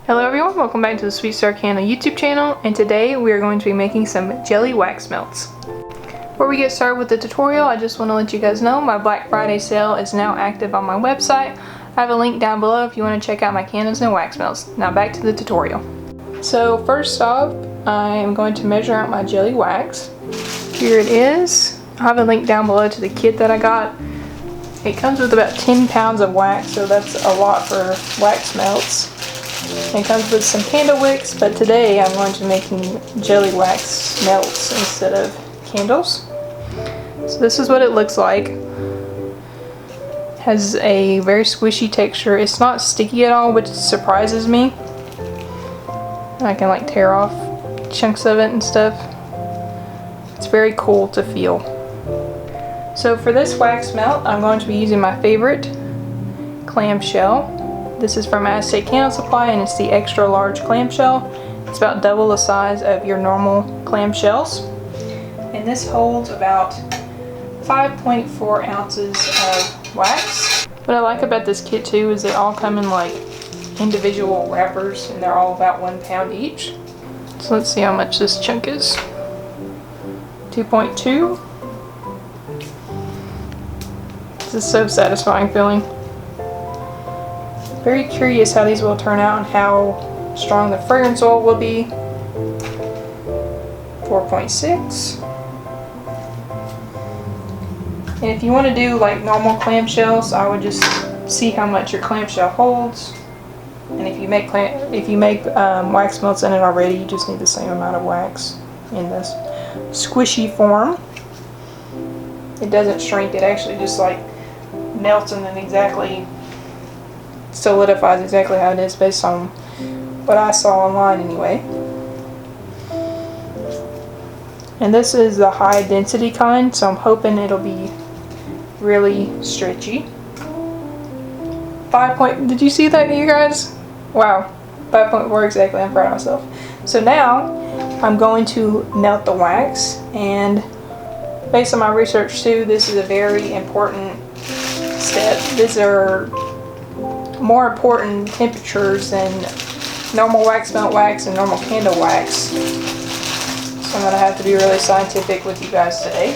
Hello everyone, welcome back to the Sweet Star Candle YouTube channel, and today we are going to be making some jelly wax melts. Before we get started with the tutorial, I just want to let you guys know my Black Friday sale is now active on my website. I have a link down below if you want to check out my candles and wax melts. Now back to the tutorial. So first off, I am going to measure out my jelly wax. Here it is. I have a link down below to the kit that I got. It comes with about 10 pounds of wax, so that's a lot for wax melts. It comes with some candle wicks, but today I'm going to be making jelly wax melts instead of candles. So this is what it looks like. It has a very squishy texture. It's not sticky at all, which surprises me. I can like tear off chunks of it and stuff. It's very cool to feel. So for this wax melt, I'm going to be using my favorite clamshell. This is from Aztec Candle Supply, and it's the extra large clamshell. It's about double the size of your normal clamshells. And this holds about 5.4 ounces of wax. What I like about this kit too is they all come in like individual wrappers, and they're all about 1 pound each. So let's see how much this chunk is. 2.2. This is so satisfying feeling. Very curious how these will turn out and how strong the fragrance oil will be. 4.6. And if you want to do like normal clamshells, I would just see how much your clamshell holds. And if you make wax melts in it already, you just need the same amount of wax in this squishy form. It doesn't shrink, it actually just like melts and then exactly solidifies exactly how it is based on what I saw online anyway. And this is the high density kind, so I'm hoping it'll be really stretchy. Did you see that, you guys? Wow, 5.4 exactly. I'm proud of myself. So now I'm going to melt the wax, and based on my research too, this is a very important step. These are more important temperatures than normal wax melt wax and normal candle wax. So I'm going to have to be really scientific with you guys today.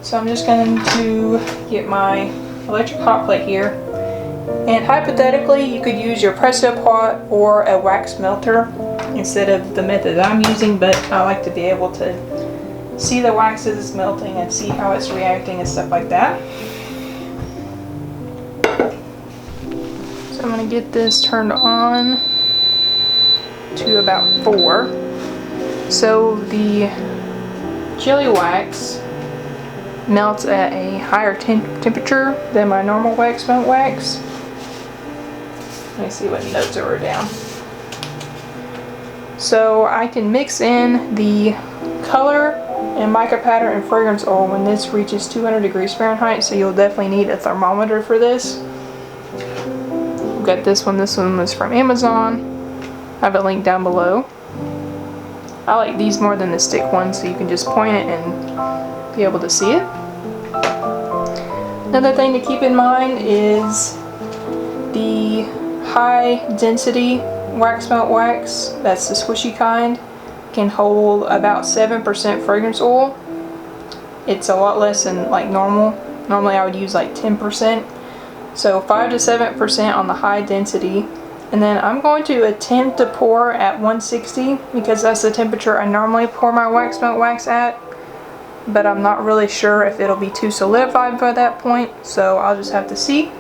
So I'm just going to get my electric hot plate here. And hypothetically, you could use your Presto pot or a wax melter instead of the method I'm using, but I like to be able to see the wax as it's melting and see how it's reacting and stuff like that. So I'm going to get this turned on to about 4. So the jelly wax melts at a higher temperature than my normal wax melt wax. Let me see what notes are down. So I can mix in the color and mica powder and fragrance oil when this reaches 200 degrees Fahrenheit, so you'll definitely need a thermometer for this. Got this one was from Amazon. I have a link down below. I like these more than the stick ones, so you can just point it and be able to see it. Another thing to keep in mind is the high density wax melt wax, that's the squishy kind, can hold about 7% fragrance oil. It's a lot less than like normal. Normally I would use like 10%. So 5 to 7% on the high density. And then I'm going to attempt to pour at 160 because that's the temperature I normally pour my wax melt wax at. But I'm not really sure if it'll be too solidified by that point, so I'll just have to see.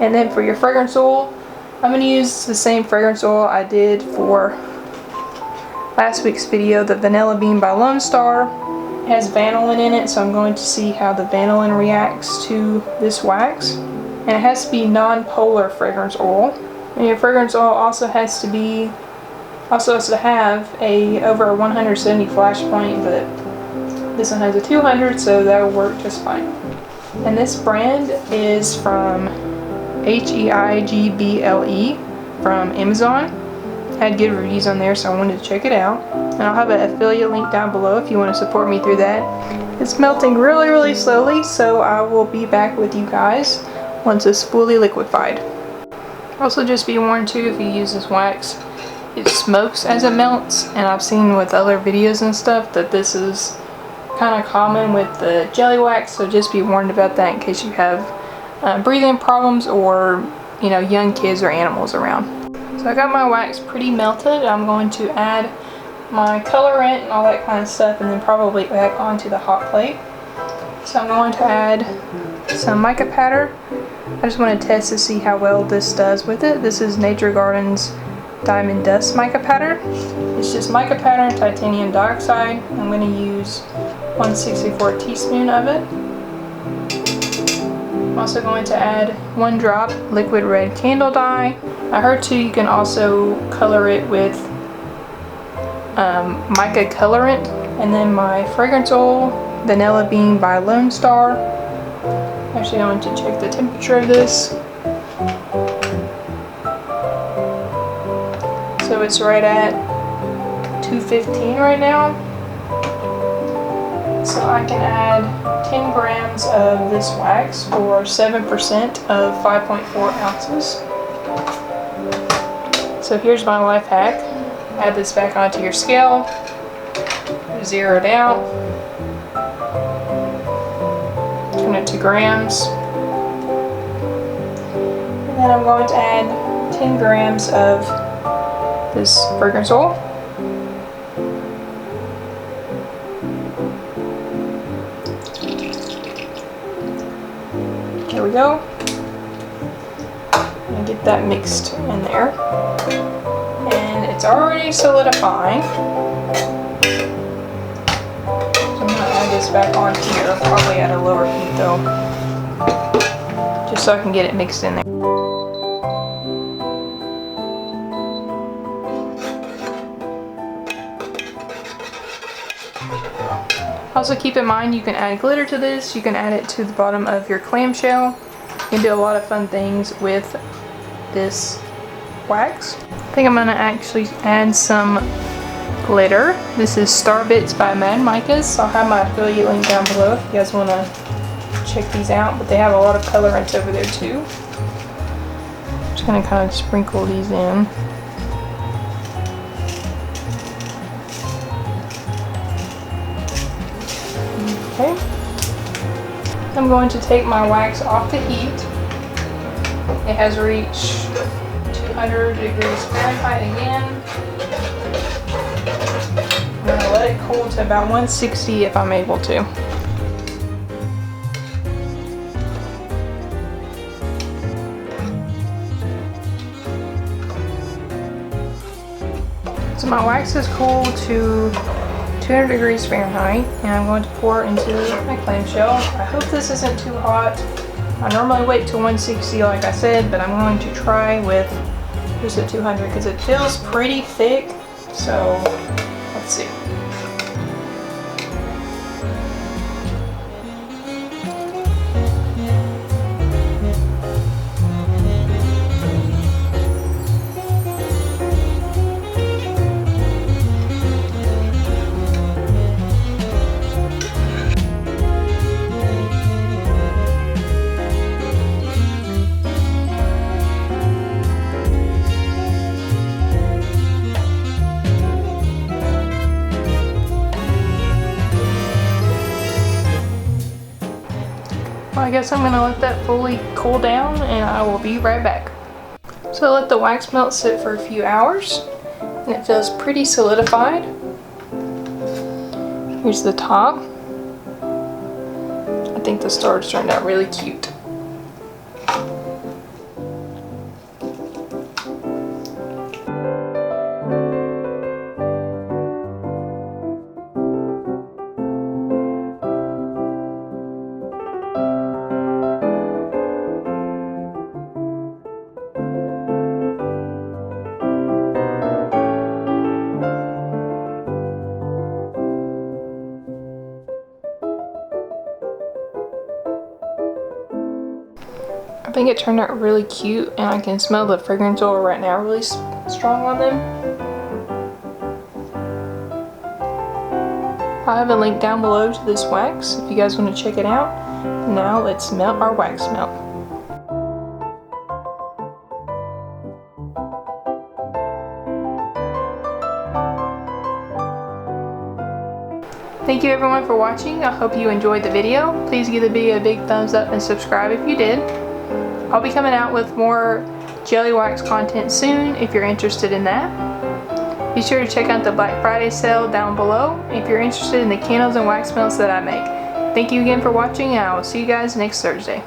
And then for your fragrance oil, I'm going to use the same fragrance oil I did for last week's video, the Vanilla Bean by Lone Star. It has vanillin in it, so I'm going to see how the vanillin reacts to this wax. And it has to be non-polar fragrance oil. And your fragrance oil also has to have over 170 flash point, but this one has a 200, so that will work just fine. And this brand is from Heigle from Amazon. I had good reviews on there, so I wanted to check it out. And I'll have an affiliate link down below if you want to support me through that. It's melting really, really slowly, so I will be back with you guys once it's fully liquefied. Also, just be warned too, if you use this wax, it smokes as it melts, and I've seen with other videos and stuff that this is kind of common with the jelly wax, so just be warned about that in case you have breathing problems or, you know, young kids or animals around. So I got my wax pretty melted. I'm going to add my colorant and all that kind of stuff, and then probably back onto the hot plate. So I'm going to add some mica powder. I just want to test to see how well this does with it. This is Nature Gardens Diamond Dust mica powder. It's just mica powder and titanium dioxide. I'm going to use 1/64 teaspoon of it. I'm also going to add 1 drop liquid red candle dye. I heard too you can also color it with mica colorant, and then my fragrance oil, Vanilla Bean by Lone Star. Actually, I want to check the temperature of this. So it's right at 215 right now. So I can add 10 grams of this wax, or 7% of 5.4 ounces. So here's my life hack. Add this back onto your scale, zero it out, turn it to grams, and then I'm going to add 10 grams of this fragrance oil. There we go. And get that mixed in there. And it's already solidifying. So I'm going to add this back on here, probably at a lower heat though, just so I can get it mixed in there. Also keep in mind you can add glitter to this, you can add it to the bottom of your clamshell. You can do a lot of fun things with this wax. I think I'm going to actually add some glitter. This is Star Bits by Mad Micas. I'll have my affiliate link down below if you guys want to check these out, but they have a lot of colorants over there too. I'm just going to kind of sprinkle these in. Okay. I'm going to take my wax off the heat. It has reached 200 degrees Fahrenheit again. I'm going to let it cool to about 160 if I'm able to. So my wax is cooled to 200 degrees Fahrenheit, and I'm going to pour it into my clamshell. I hope this isn't too hot. I normally wait till 160 like I said, but I'm going to try with just at 200 because it feels pretty thick. So let's see. Well, I guess I'm going to let that fully cool down and I will be right back. So I let the wax melt sit for a few hours and it feels pretty solidified. Here's the top. I think the stars turned out really cute. I think it turned out really cute, and I can smell the fragrance oil right now really strong on them. I have a link down below to this wax if you guys want to check it out. Now let's melt our wax melt. Thank you everyone for watching. I hope you enjoyed the video. Please give the video a big thumbs up and subscribe if you did. I'll be coming out with more jelly wax content soon if you're interested in that. Be sure to check out the Black Friday sale down below if you're interested in the candles and wax melts that I make. Thank you again for watching, and I will see you guys next Thursday.